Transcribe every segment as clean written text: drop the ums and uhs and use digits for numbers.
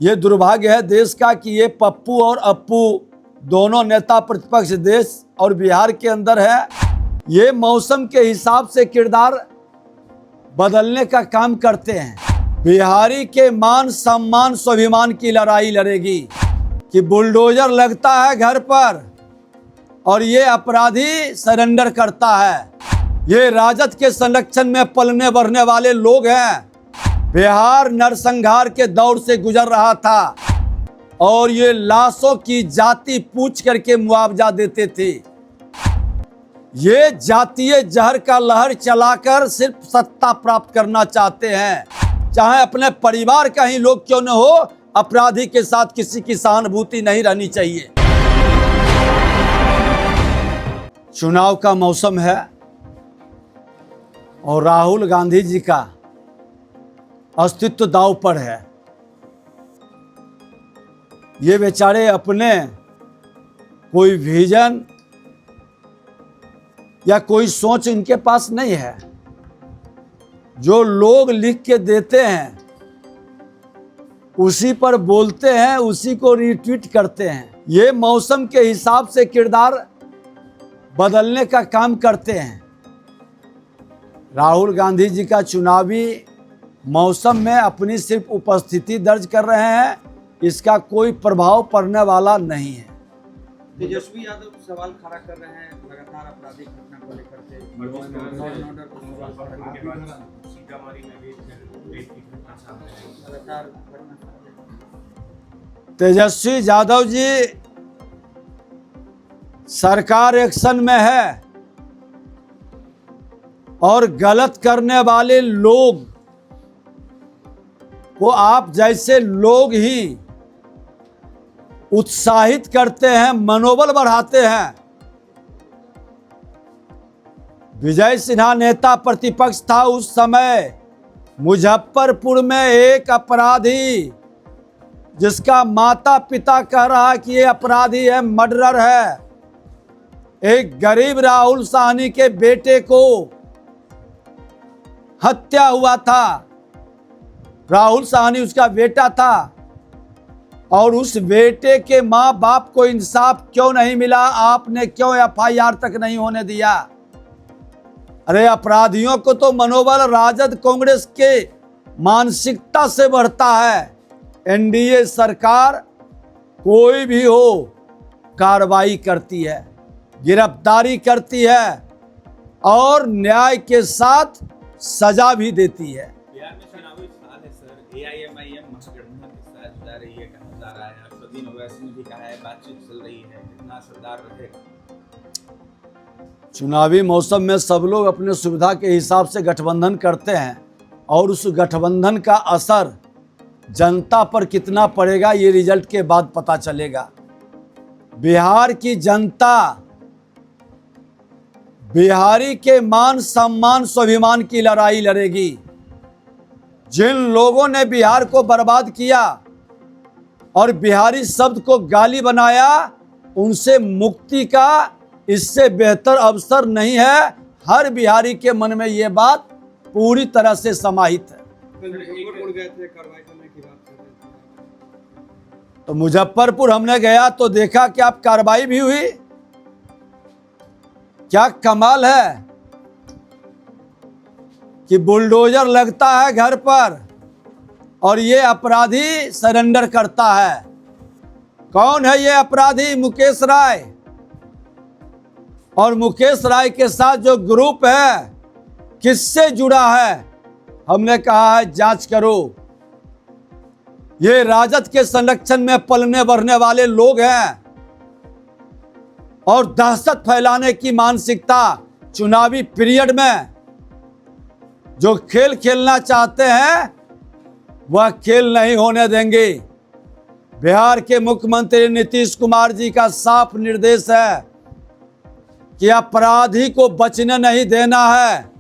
ये दुर्भाग्य है देश का कि ये पप्पू और अप्पू दोनों नेता प्रतिपक्ष देश और बिहार के अंदर है। ये मौसम के हिसाब से किरदार बदलने का काम करते हैं। बिहारी के मान सम्मान स्वाभिमान की लड़ाई लड़ेगी कि बुलडोजर लगता है घर पर और ये अपराधी सरेंडर करता है। ये राजद के संरक्षण में पलने बढ़ने वाले लोग हैं। बिहार नरसंहार के दौर से गुजर रहा था और ये लाशों की जाति पूछ करके मुआवजा देते थे। ये जातीय जहर का लहर चलाकर सिर्फ सत्ता प्राप्त करना चाहते हैं। चाहे अपने परिवार का ही लोग क्यों न हो, अपराधी के साथ किसी की सहानुभूति नहीं रहनी चाहिए। चुनाव का मौसम है और राहुल गांधी जी का अस्तित्व दांव पर है। ये बेचारे अपने कोई विजन या कोई सोच इनके पास नहीं है। जो लोग लिख के देते हैं उसी पर बोलते हैं, उसी को रिट्वीट करते हैं। ये मौसम के हिसाब से किरदार बदलने का काम करते हैं। राहुल गांधी जी का चुनावी मौसम में अपनी सिर्फ उपस्थिति दर्ज कर रहे हैं, इसका कोई प्रभाव पड़ने वाला नहीं है। तेजस्वी यादव सवाल खड़ा कर रहे हैं लगातार आपराधिक घटना को लेकर के। तेजस्वी यादव जी सरकार एक्शन में है और गलत करने वाले लोग को आप जैसे लोग ही उत्साहित करते हैं, मनोबल बढ़ाते हैं। विजय सिन्हा नेता प्रतिपक्ष था उस समय। मुजफ्फरपुर में एक अपराधी जिसका माता पिता कह रहा कि ये अपराधी है, मर्डरर है, एक गरीब राहुल साहनी के बेटे को हत्या हुआ था। राहुल साहनी उसका बेटा था और उस बेटे के माँ बाप को इंसाफ क्यों नहीं मिला? आपने क्यों एफआईआर तक नहीं होने दिया? अरे अपराधियों को तो मनोबल राजद कांग्रेस के मानसिकता से बढ़ता है। एनडीए सरकार कोई भी हो कार्रवाई करती है, गिरफ्तारी करती है और न्याय के साथ सजा भी देती है। बिहार में चुनावी साल है सर, एआईएमआईएम महागठबंधन के साथ जा रही है, कहा जा रहा है। असदुद्दीन ओवैसी ने भी कहा है बातचीत चल रही है, कितना असरदार रहेगा? चुनावी मौसम में सब लोग अपने सुविधा के हिसाब से गठबंधन करते हैं और उस गठबंधन का असर जनता पर कितना पड़ेगा ये रिजल्ट के बाद पता चलेगा। बिहार की जनता बिहारी के मान सम्मान स्वाभिमान की लड़ाई लड़ेगी। जिन लोगों ने बिहार को बर्बाद किया और बिहारी शब्द को गाली बनाया, उनसे मुक्ति का इससे बेहतर अवसर नहीं है। हर बिहारी के मन में ये बात पूरी तरह से समाहित है। तो मुजफ्फरपुर हमने गया तो देखा कि आप कार्रवाई भी हुई। क्या कमाल है कि बुलडोजर लगता है घर पर और ये अपराधी सरेंडर करता है। कौन है ये अपराधी? मुकेश राय। और मुकेश राय के साथ जो ग्रुप है किससे जुड़ा है? हमने कहा है जांच करो। ये राजद के संरक्षण में पलने बढ़ने वाले लोग हैं और दहशत फैलाने की मानसिकता चुनावी पीरियड में जो खेल खेलना चाहते हैं वह खेल नहीं होने देंगे। बिहार के मुख्यमंत्री नीतीश कुमार जी का साफ निर्देश है कि अपराधी को बचने नहीं देना है।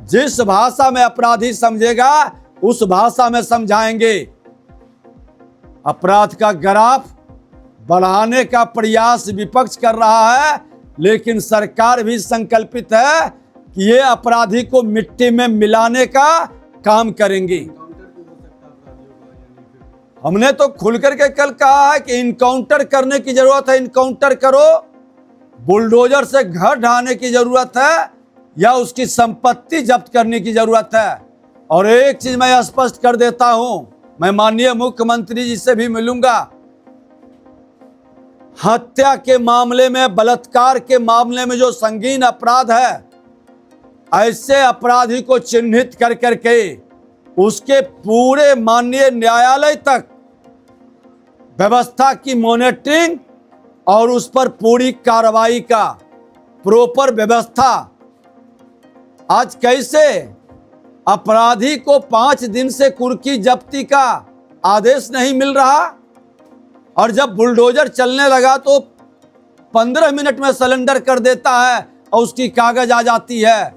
जिस भाषा में अपराधी समझेगा उस भाषा में समझाएंगे। अपराध का ग्राफ बढ़ाने का प्रयास विपक्ष कर रहा है, लेकिन सरकार भी संकल्पित है कि ये अपराधी को मिट्टी में मिलाने का काम करेंगे। हमने तो खुल करके कल कहा है कि इनकाउंटर करने की जरूरत है, इनकाउंटर करो। बुलडोजर से घर ढहाने की जरूरत है या उसकी संपत्ति जब्त करने की जरूरत है। और एक चीज मैं स्पष्ट कर देता हूं, मैं माननीय मुख्यमंत्री जी से भी मिलूंगा। हत्या के मामले में, बलात्कार के मामले में जो संगीन अपराध है, ऐसे अपराधी को चिन्हित कर करके उसके पूरे माननीय न्यायालय तक व्यवस्था की मॉनिटरिंग और उस पर पूरी कार्रवाई का प्रॉपर व्यवस्था। आज कैसे अपराधी को 5 दिन से कुर्की जब्ती का आदेश नहीं मिल रहा, और जब बुलडोजर चलने लगा तो 15 मिनट में सरेंडर कर देता है और उसकी कागज आ जाती है।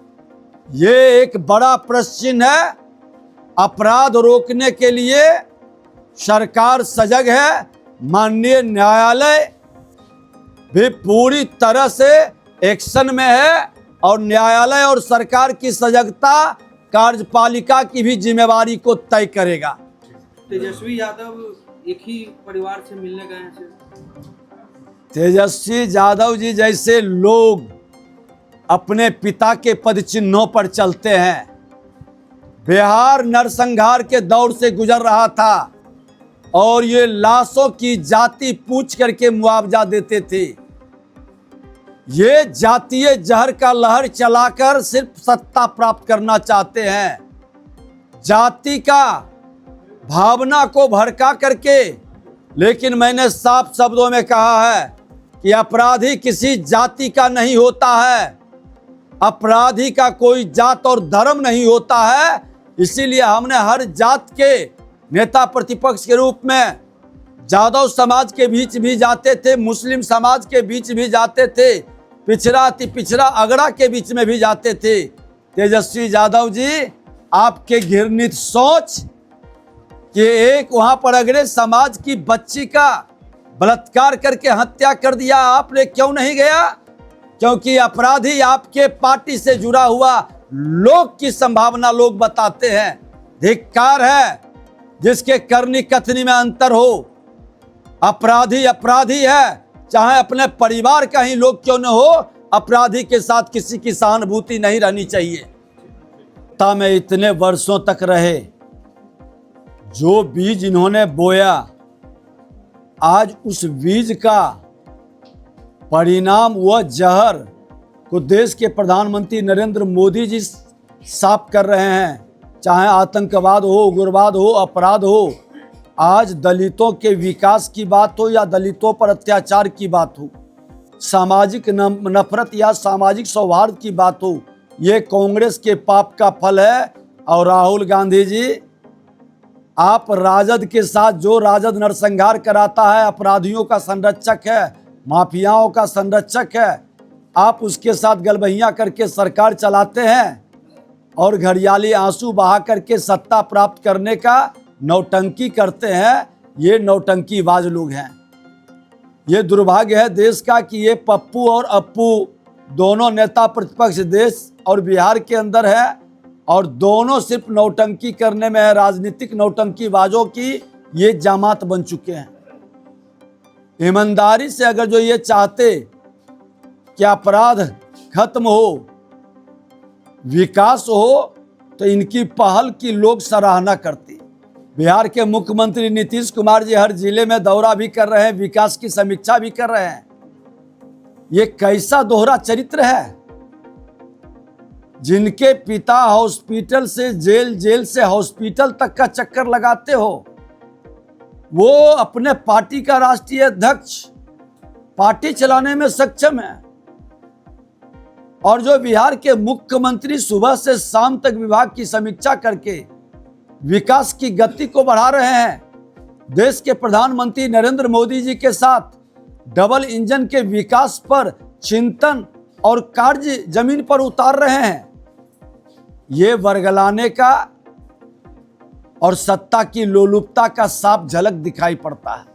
ये एक बड़ा प्रश्न है। अपराध रोकने के लिए सरकार सजग है, माननीय न्यायालय भी पूरी तरह से एक्शन में है, और न्यायालय और सरकार की सजगता कार्यपालिका की भी जिम्मेवारी को तय करेगा। तेजस्वी यादव एक ही परिवार से मिलने गए हैं सर। तेजस्वी यादव जी जैसे लोग अपने पिता के पद चिन्हों पर चलते हैं। बिहार नरसंहार के दौर से गुजर रहा था और ये लाशों की जाति पूछ करके मुआवजा देते थे। ये जातीय जहर का लहर चलाकर सिर्फ सत्ता प्राप्त करना चाहते हैं। जाति का भावना को भड़का करके, लेकिन मैंने साफ शब्दों में कहा है कि अपराधी किसी जाति का नहीं होता है, अपराधी का कोई जात और धर्म नहीं होता है। इसीलिए हमने हर जात के नेता प्रतिपक्ष के रूप में यादव समाज के बीच भी जाते थे, मुस्लिम समाज के बीच भी जाते थे, पिछड़ा अति पिछड़ा अगड़ा के बीच में भी जाते थे। तेजस्वी यादव जी, आपके घृणित सोच कि एक वहां पर अगड़े समाज की बच्ची का बलात्कार करके हत्या कर दिया, आपने क्यों नहीं गया? क्योंकि अपराधी आपके पार्टी से जुड़ा हुआ लोग की संभावना लोग बताते हैं। धिक्कार है जिसके करनी कथनी में अंतर हो। अपराधी अपराधी है, चाहे अपने परिवार का ही लोग क्यों न हो, अपराधी के साथ किसी की सहानुभूति नहीं रहनी चाहिए। में इतने वर्षों तक रहे, जो बीज इन्होंने बोया, आज उस बीज का परिणाम वह जहर को देश के प्रधानमंत्री नरेंद्र मोदी जी साफ कर रहे हैं। चाहे आतंकवाद हो, उग्रवाद हो, अपराध हो, आज दलितों के विकास की बात हो या दलितों पर अत्याचार की बात हो, सामाजिक नफरत या सामाजिक सौहार्द की बात हो, ये कांग्रेस के पाप का फल है। और राहुल गांधी जी, आप राजद के साथ, जो राजद नरसंहार कराता है, अपराधियों का संरक्षक है, माफियाओं का संरक्षक है, आप उसके साथ गलबहियां करके सरकार चलाते हैं और घड़ियाली आंसू बहा करके सत्ता प्राप्त करने का नौटंकी करते हैं। ये नौटंकीबाज लोग हैं। ये दुर्भाग्य है देश का कि ये पप्पू और अप्पू दोनों नेता प्रतिपक्ष देश और बिहार के अंदर है, और दोनों सिर्फ नौटंकी करने में है। राजनीतिक नौटंकीबाजों की ये जमात बन चुके हैं। ईमानदारी से अगर जो ये चाहते कि अपराध खत्म हो, विकास हो, तो इनकी पहल की लोग सराहना करते। बिहार के मुख्यमंत्री नीतीश कुमार जी हर जिले में दौरा भी कर रहे हैं, विकास की समीक्षा भी कर रहे हैं। ये कैसा दोहरा चरित्र है? जिनके पिता हॉस्पिटल से जेल, जेल से हॉस्पिटल तक का चक्कर लगाते हो, वो अपने पार्टी का राष्ट्रीय अध्यक्ष, पार्टी चलाने में सक्षम है। और जो बिहार के मुख्यमंत्री सुबह से शाम तक विभाग की समीक्षा करके विकास की गति को बढ़ा रहे हैं, देश के प्रधानमंत्री नरेंद्र मोदी जी के साथ डबल इंजन के विकास पर चिंतन और कार्य जमीन पर उतार रहे हैं। ये वर्गलाने का और सत्ता की लोलुपता का साफ झलक दिखाई पड़ता है।